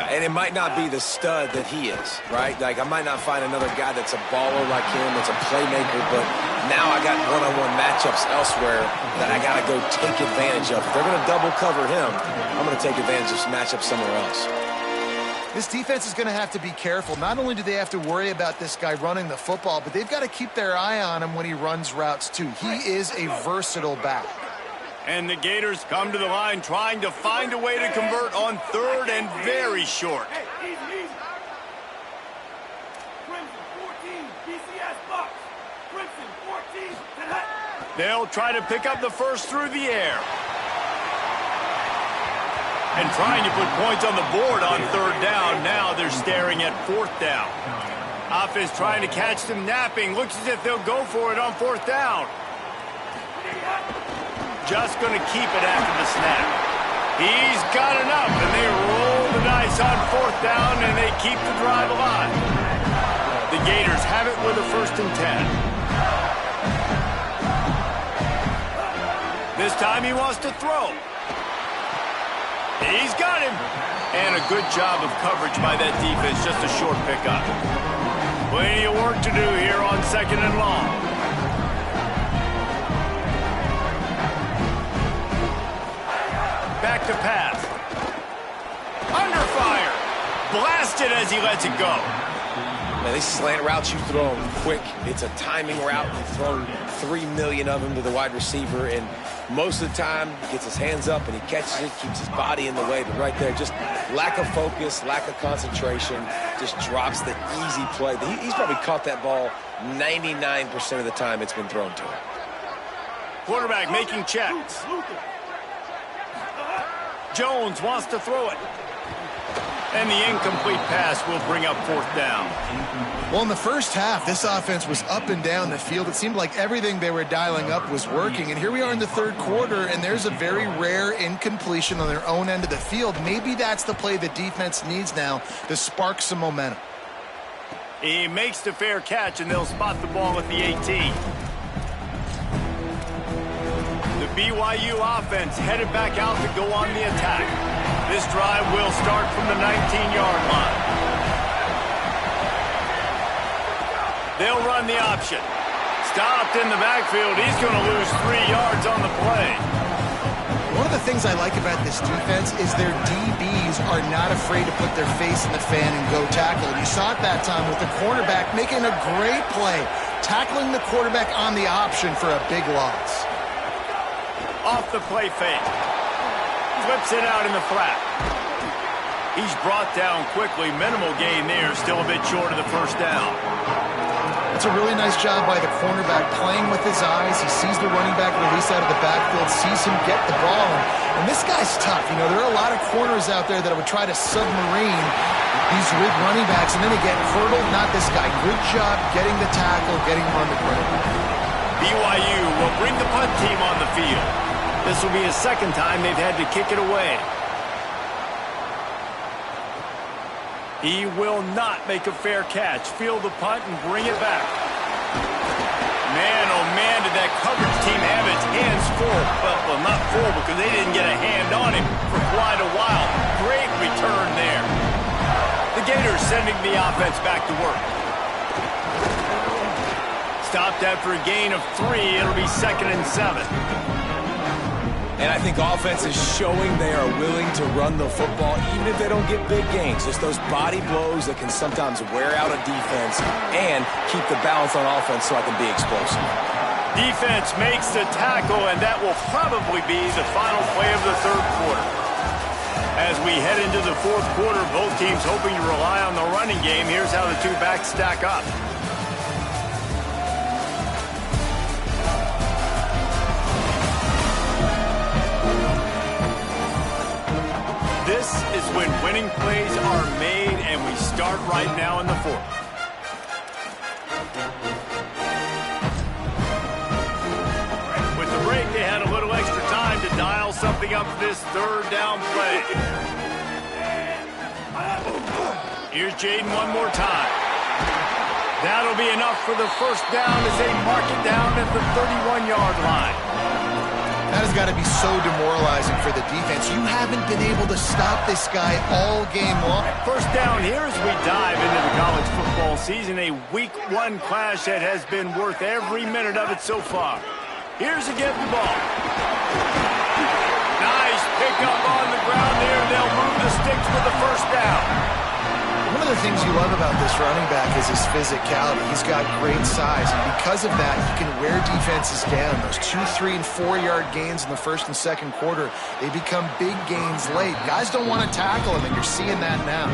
And it might not be the stud that he is, right? Like, I might not find another guy that's a baller like him, that's a playmaker, but now I got one-on-one matchups elsewhere that I got to go take advantage of. If they're going to double cover him, I'm going to take advantage of some matchups somewhere else. This defense is going to have to be careful. Not only do they have to worry about this guy running the football, but they've got to keep their eye on him when he runs routes, too. He is a versatile back. And the Gators come to the line trying to find a way to convert on 3rd and very short. They'll try to pick up the first through the air. And trying to put points on the board on 3rd down. Now they're staring at 4th down. Offense trying to catch them napping. Looks as if they'll go for it on 4th down. Just going to keep it after the snap. He's got enough, and they roll the dice on 4th down, and they keep the drive alive. The Gators have it with a 1st and 10. This time he wants to throw. He's got him. And a good job of coverage by that defense, just a short pickup. Plenty of work to do here on 2nd and long. Back to pass. Under fire. Blasted as he lets it go. Man, these slant routes, you throw them quick. It's a timing route. You've thrown 3 million of them to the wide receiver, and most of the time he gets his hands up and he catches it, keeps his body in the way. But right there, just lack of focus, lack of concentration, just drops the easy play. He's probably caught that ball 99% of the time it's been thrown to him. Quarterback making checks. Jones wants to throw it. And the incomplete pass will bring up 4th down. Well, in the first half, this offense was up and down the field. It seemed like everything they were dialing up was working. And here we are in the 3rd quarter, and there's a very rare incompletion on their own end of the field. Maybe that's the play the defense needs now to spark some momentum. He makes the fair catch, and they'll spot the ball at the 18. The BYU offense headed back out to go on the attack. This drive will start from the 19-yard line. They'll run the option. Stopped in the backfield. He's going to lose 3 yards on the play. One of the things I like about this defense is their DBs are not afraid to put their face in the fan and go tackle. And you saw it that time with the cornerback making a great play, tackling the quarterback on the option for a big loss. Off the play fake. Flips it out in the flat. He's brought down quickly. Minimal gain there. Still a bit short of the first down. It's a really nice job by the cornerback playing with his eyes. He sees the running back release out of the backfield, sees him get the ball. And this guy's tough. You know, there are a lot of corners out there that would try to submarine these running backs, and then they get hurdled. Not this guy. Good job getting the tackle, getting him on the ground. BYU will bring the punt team on the field. This will be his second time they've had to kick it away. He will not make a fair catch. Field the punt and bring it back. Man, oh man, did that coverage team have its hands full. Well, not full because they didn't get a hand on him for quite a while. Great return there. The Gators sending the offense back to work. Stopped after a gain of 3. It'll be 2nd and 7. And I think offense is showing they are willing to run the football even if they don't get big gains. Just those body blows that can sometimes wear out a defense and keep the balance on offense so I can be explosive. Defense makes the tackle, and that will probably be the final play of the third quarter. As we head into the fourth quarter, both teams hoping to rely on the running game. Here's how the two backs stack up. This is when winning plays are made, and we start right now in the fourth. With the break, they had a little extra time to dial something up for this third down play. Here's Jaden one more time. That'll be enough for the first down as they mark it down at the 31-yard line. That has got to be so demoralizing for the defense. You haven't been able to stop this guy all game long. First down here as we dive into the college football season. A week 1 clash that has been worth every minute of it so far. Here's a get the ball. Nice pickup on the ground there. They'll move the sticks for the first down. One of the things you love about this running back is his physicality. He's got great size, and because of that, he can wear defenses down. Those 2, 3, and 4-yard gains in the first and second quarter, they become big gains late. Guys don't want to tackle him, and you're seeing that now.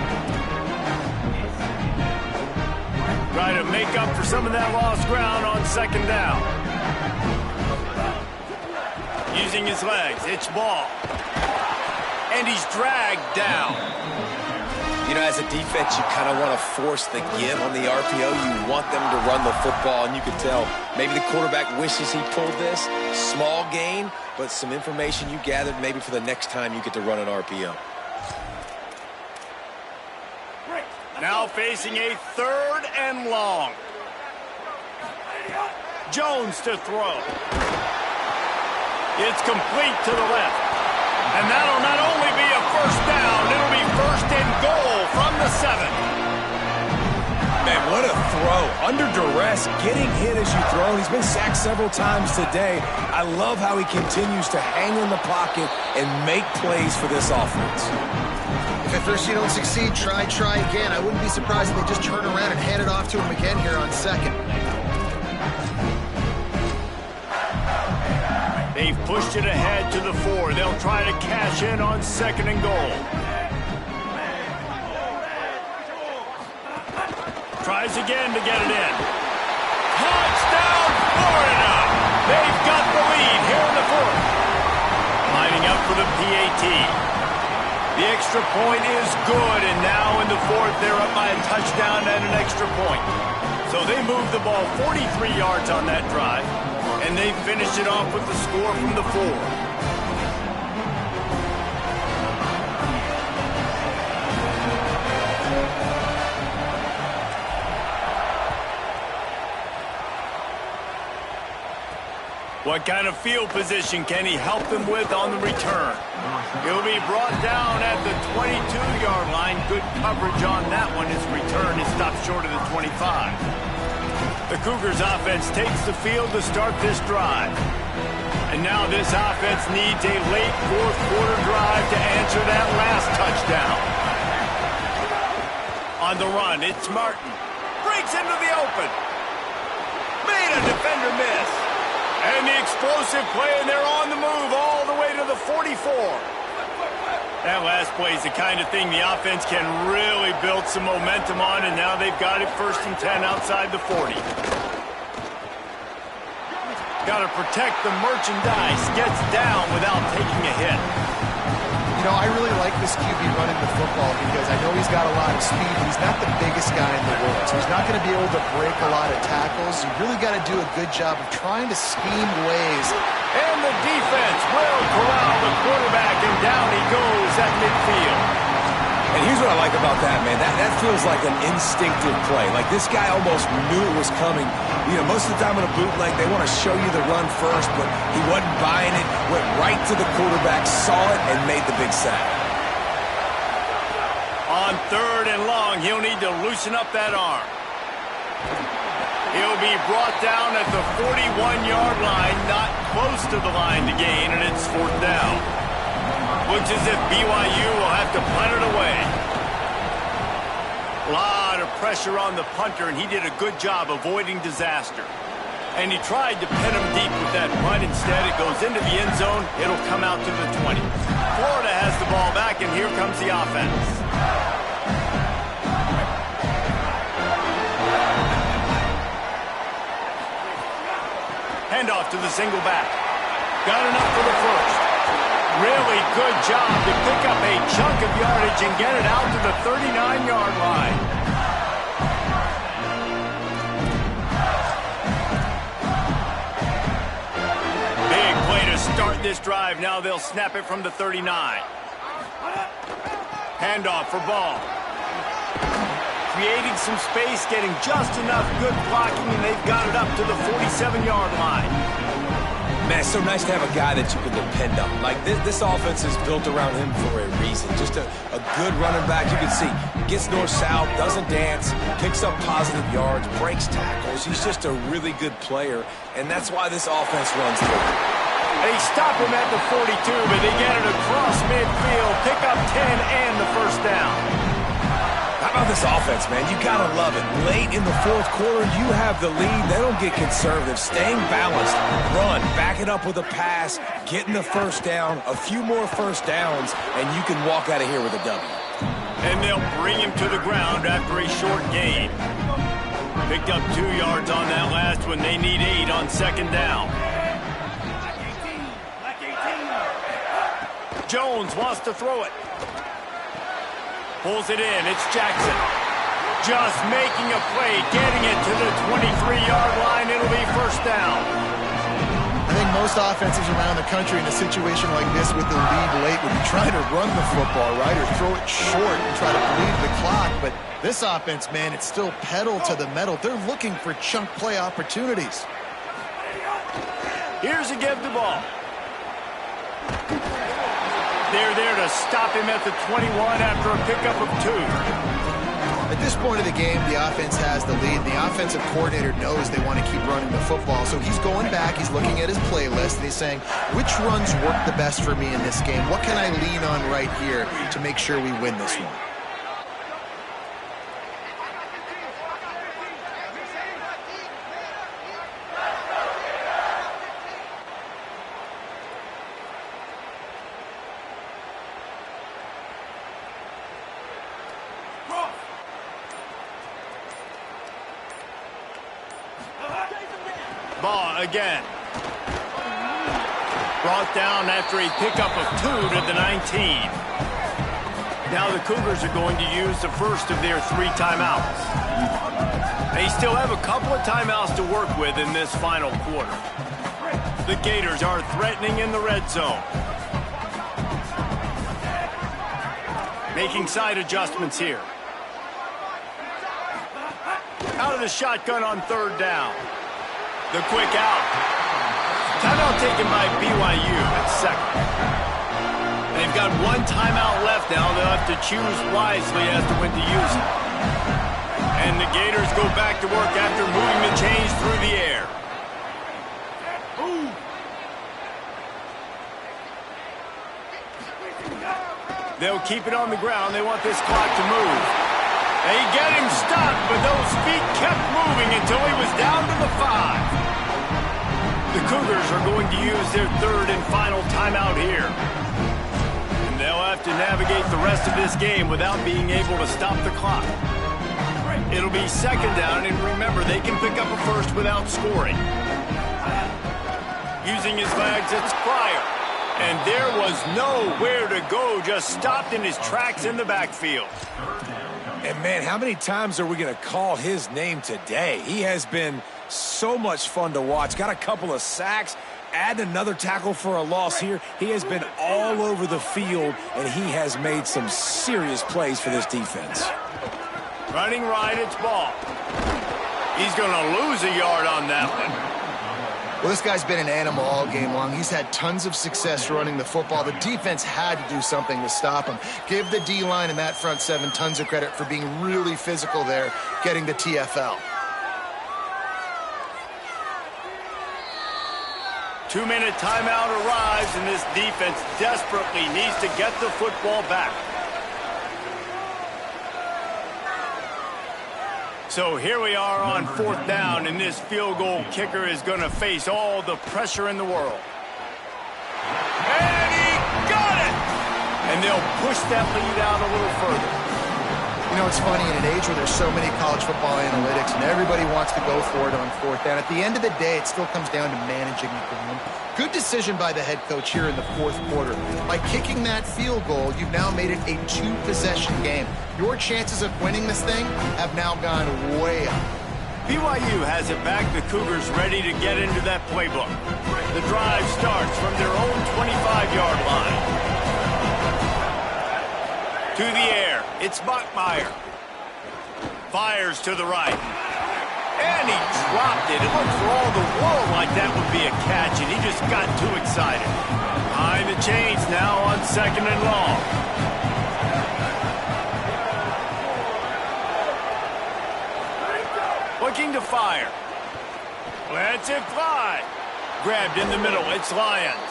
Try to make up for some of that lost ground on second down. Using his legs, it's ball. And he's dragged down. You know, as a defense, you kind of want to force the give on the RPO. You want them to run the football, and you can tell maybe the quarterback wishes he pulled this. Small gain, but some information you gathered maybe for the next time you get to run an RPO. Now facing a 3rd and long. Jones to throw. It's complete to the left. And that'll not only be a first down, it'll be 1st and goal from the 7. Man, what a throw. Under duress, getting hit as you throw. He's been sacked several times today. I love how he continues to hang in the pocket and make plays for this offense. If at first you don't succeed, try again. I wouldn't be surprised if they just turn around and hand it off to him again here on 2nd. They've pushed it ahead to the 4. They'll try to cash in on 2nd and goal. Tries again to get it in. Touchdown, Florida! They've got the lead here in the 4th. Lining up for the PAT. The extra point is good, and now in the 4th, they're up by a touchdown and an extra point. So they move the ball 43 yards on that drive. And they finished it off with the score from the 4. What kind of field position can he help them with on the return? He'll be brought down at the 22-yard line. Good coverage on that one. His return is stopped short of the 25. The Cougars offense takes the field to start this drive. And now this offense needs a late fourth-quarter drive to answer that last touchdown. On the run, it's Martin. Breaks into the open. Made a defender miss. And the explosive play, and they're on the move all the way to the 44. That last play is the kind of thing the offense can really build some momentum on, and now they've got it 1st and 10 outside the 40. Got to protect the merchandise. Gets down without taking a hit. You know, I really like this QB running the football because I know he's got a lot of speed, but he's not the biggest guy in the world. So he's not going to be able to break a lot of tackles. You really got to do a good job of trying to scheme ways. And the defense will corral the quarterback, and down he goes at midfield. And here's what I like about that, man. That feels like an instinctive play. Like this guy almost knew it was coming. You know, most of the time in a bootleg, they want to show you the run first, but he wasn't buying it. Went right to the quarterback, saw it, and made the big sack. On 3rd and long, he'll need to loosen up that arm. He'll be brought down at the 41-yard line, not close to the line to gain, and it's 4th down. Looks as if BYU will have to punt it away. A lot of pressure on the punter, and he did a good job avoiding disaster. And he tried to pin him deep with that punt. Instead, it goes into the end zone. It'll come out to the 20. Florida has the ball back, and here comes the offense. Handoff to the single back. Got enough for the first. Really good job to pick up a chunk of yardage and get it out to the 39-yard line. Big play to start this drive. Now they'll snap it from the 39. Handoff for Ball. Creating some space, getting just enough good blocking, and they've got it up to the 47-yard line. Man, it's so nice to have a guy that you can depend on. Like, this offense is built around him for a reason. Just a good running back. You can see, gets north-south, doesn't dance, picks up positive yards, breaks tackles. He's just a really good player, and that's why this offense runs through. They stop him at the 42, but they get it across midfield, pick up 10 and the first down. How about this offense, man? You gotta love it. Late in the 4th quarter, you have the lead. They don't get conservative. Staying balanced, run, back it up with a pass, getting the first down, a few more first downs, and you can walk out of here with a W. And they'll bring him to the ground after a short gain. Picked up 2 yards on that last one. They need 8 on 2nd down. Jones wants to throw it. Pulls it in. It's Jackson. Just making a play, getting it to the 23-yard line. It'll be first down. I think most offenses around the country in a situation like this with the lead late would be trying to run the football, right, or throw it short and try to bleed the clock. But this offense, man, it's still pedal to the metal. They're looking for chunk play opportunities. Here's a give the ball. They're there to stop him at the 21 after a pickup of 2. At this point of the game, the offense has the lead. The offensive coordinator knows they want to keep running the football. So he's going back, he's looking at his playlist, and he's saying, which runs work the best for me in this game? What can I lean on right here to make sure we win this one? Ball again. Brought down after a pickup of 2 to the 19. Now the Cougars are going to use the first of their 3 timeouts. They still have a couple of timeouts to work with in this final quarter. The Gators are threatening in the red zone. Making side adjustments here. Out of the shotgun on 3rd down. The quick out. Time taken by BYU at second. They've got one timeout left now. They'll have to choose wisely as to when to use it. And the Gators go back to work after moving the chains through the air. They'll keep it on the ground. They want this clock to move. They get him stopped, but those feet kept moving until he was down to the 5. The Cougars are going to use their third and final timeout here. And they'll have to navigate the rest of this game without being able to stop the clock. It'll be second down, and remember, they can pick up a first without scoring. Using his legs, it's Pryor. And there was nowhere to go, just stopped in his tracks in the backfield. And, man, how many times are we going to call his name today? He has been so much fun to watch. Got a couple of sacks, add another tackle for a loss here. He has been all over the field, and he has made some serious plays for this defense. Running right, it's ball. He's going to lose a yard on that one. Well, this guy's been an animal all game long. He's had tons of success running the football. The defense had to do something to stop him. Give the D-line and that front seven tons of credit for being really physical there, getting the TFL. 2-minute timeout arrives, and this defense desperately needs to get the football back. So here we are on fourth down, and this field goal kicker is going to face all the pressure in the world. And he got it! And they'll push that lead out a little further. You know, it's funny, in an age where there's so many college football analytics and everybody wants to go for it on fourth down, at the end of the day, it still comes down to managing the game. Good decision by the head coach here in the fourth quarter. By kicking that field goal, you've now made it a two-possession game. Your chances of winning this thing have now gone way up. BYU has it back. The Cougars ready to get into that playbook. The drive starts from their own 25-yard line. To the air, it's Bachmeier. Fires to the right. And he dropped it. It looked for all the world like that would be a catch, and he just got too excited. Behind the chains now on second and long. Looking to fire. Lets it fly. Grabbed in the middle. It's Lions.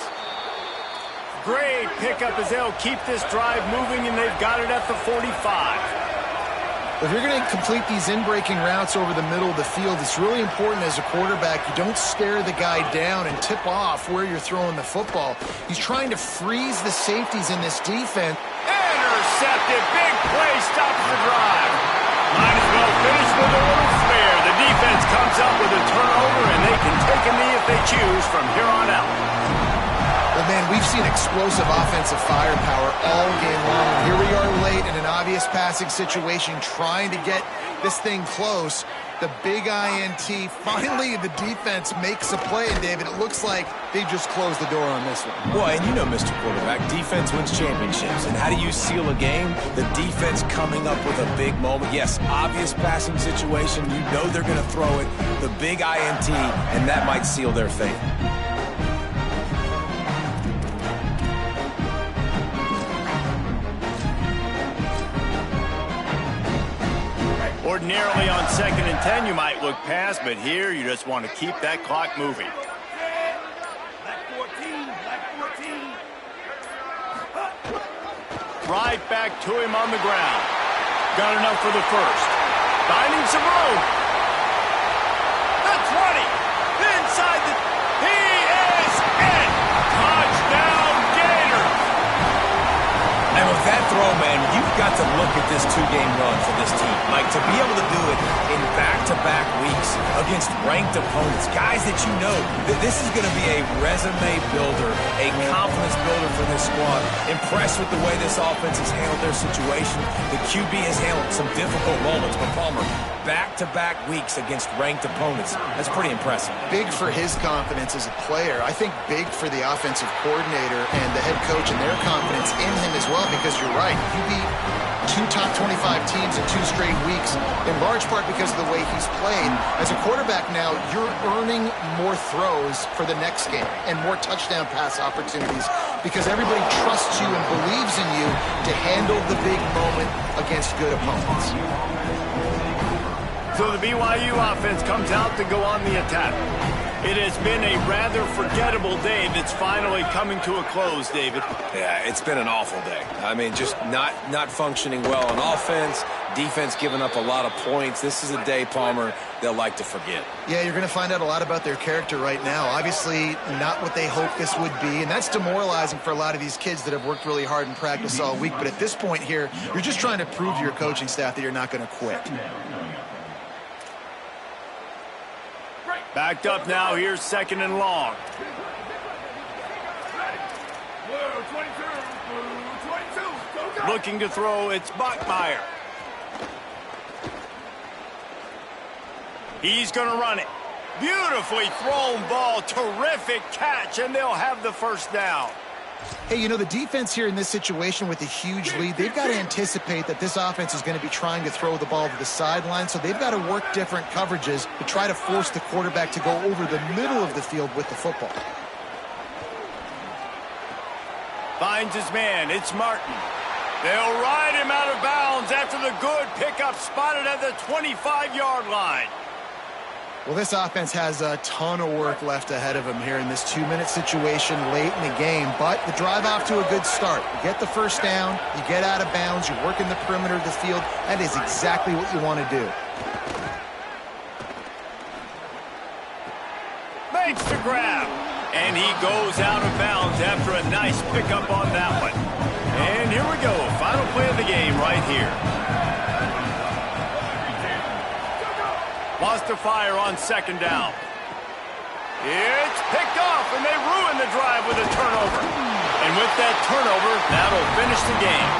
Great pickup as they'll keep this drive moving, and they've got it at the 45. If you're going to complete these in-breaking routes over the middle of the field, it's really important as a quarterback you don't stare the guy down and tip off where you're throwing the football. He's trying to freeze the safeties in this defense. Intercepted. Big play stops the drive. Might as well finish with a little flair. The defense comes up with a turnover, and they can take a knee if they choose from here on out. Well, man, we've seen explosive offensive firepower all game long. Here we are late in an obvious passing situation, trying to get this thing close. The big INT. Finally, the defense makes a play, and David, it looks like they just closed the door on this one. Well, and you know, Mr. Quarterback, defense wins championships. And how do you seal a game? The defense coming up with a big moment. Yes, obvious passing situation. You know they're going to throw it. The big INT, and that might seal their fate. Ordinarily on second and 10, you might look past, but here you just want to keep that clock moving. Right back to him on the ground. Got enough for the first. Finding some room. The 20. Inside the... He is in. Touchdown, Gators. And with that throw, man, you've got to look at this two-game run for this team. Like, to be able to do it in back-to-back weeks against ranked opponents, guys that you know, that this is going to be a resume builder, a confidence builder for this squad. Impressed with the way this offense has handled their situation. The QB has handled some difficult moments, but Palmer, back-to-back weeks against ranked opponents. That's pretty impressive. Big for his confidence as a player. I think big for the offensive coordinator and the head coach and their confidence in him as well, because you're right. You beat 2 top 25 teams in 2 straight weeks, in large part because of the way he's played. As a quarterback now, you're earning more throws for the next game and more touchdown pass opportunities because everybody trusts you and believes in you to handle the big moment against good opponents. So the BYU offense comes out to go on the attack. It has been a rather forgettable day that's finally coming to a close, David. Yeah, it's been an awful day. I mean, just not functioning well on offense, defense giving up a lot of points. This is a day, Palmer, they'll like to forget. Yeah, you're going to find out a lot about their character right now. Obviously, not what they hoped this would be, and that's demoralizing for a lot of these kids that have worked really hard in practice all week. But at this point here, you're just trying to prove to your coaching staff that you're not going to quit. Backed up now, here's 2nd and long. Looking to throw, it's Bachmeier. He's going to run it. Beautifully thrown ball, terrific catch, and they'll have the first down. Hey, you know, the defense here in this situation with a huge lead, they've got to anticipate that this offense is going to be trying to throw the ball to the sideline, so they've got to work different coverages to try to force the quarterback to go over the middle of the field with the football. Finds his man, it's Martin. They'll ride him out of bounds after the good pickup spotted at the 25-yard line. Well, this offense has a ton of work left ahead of them here in this 2-minute situation late in the game, but the drive off to a good start. You get the first down, you get out of bounds, you work in the perimeter of the field. That is exactly what you want to do. Makes the grab, and he goes out of bounds after a nice pickup on that one. And here we go, final play of the game right here. Lost to fire on 2nd down. It's picked off, and they ruin the drive with a turnover. And with that turnover, that'll finish the game.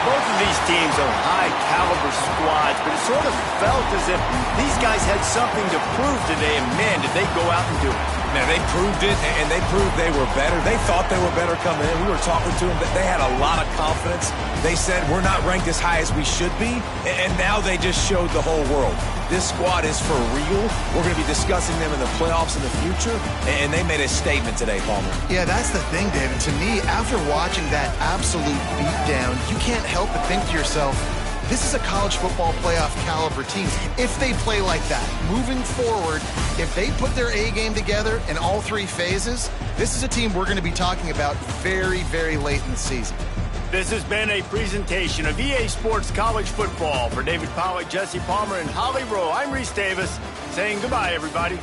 Both of these teams are high-caliber squads, but it sort of felt as if these guys had something to prove today, and man, did they go out and do it. Now, they proved it, and they proved they were better. They thought they were better coming in. We were talking to them, but they had a lot of confidence. They said, we're not ranked as high as we should be, and now they just showed the whole world. This squad is for real. We're going to be discussing them in the playoffs in the future, and they made a statement today, Palmer. Yeah, that's the thing, David. To me, after watching that absolute beatdown, you can't help but think to yourself, this is a college football playoff caliber team. If they play like that, moving forward, if they put their A game together in all 3 phases, this is a team we're going to be talking about very, very late in the season. This has been a presentation of EA Sports College Football. For David Pollack, Jesse Palmer, and Holly Rowe, I'm Reese Davis saying goodbye, everybody.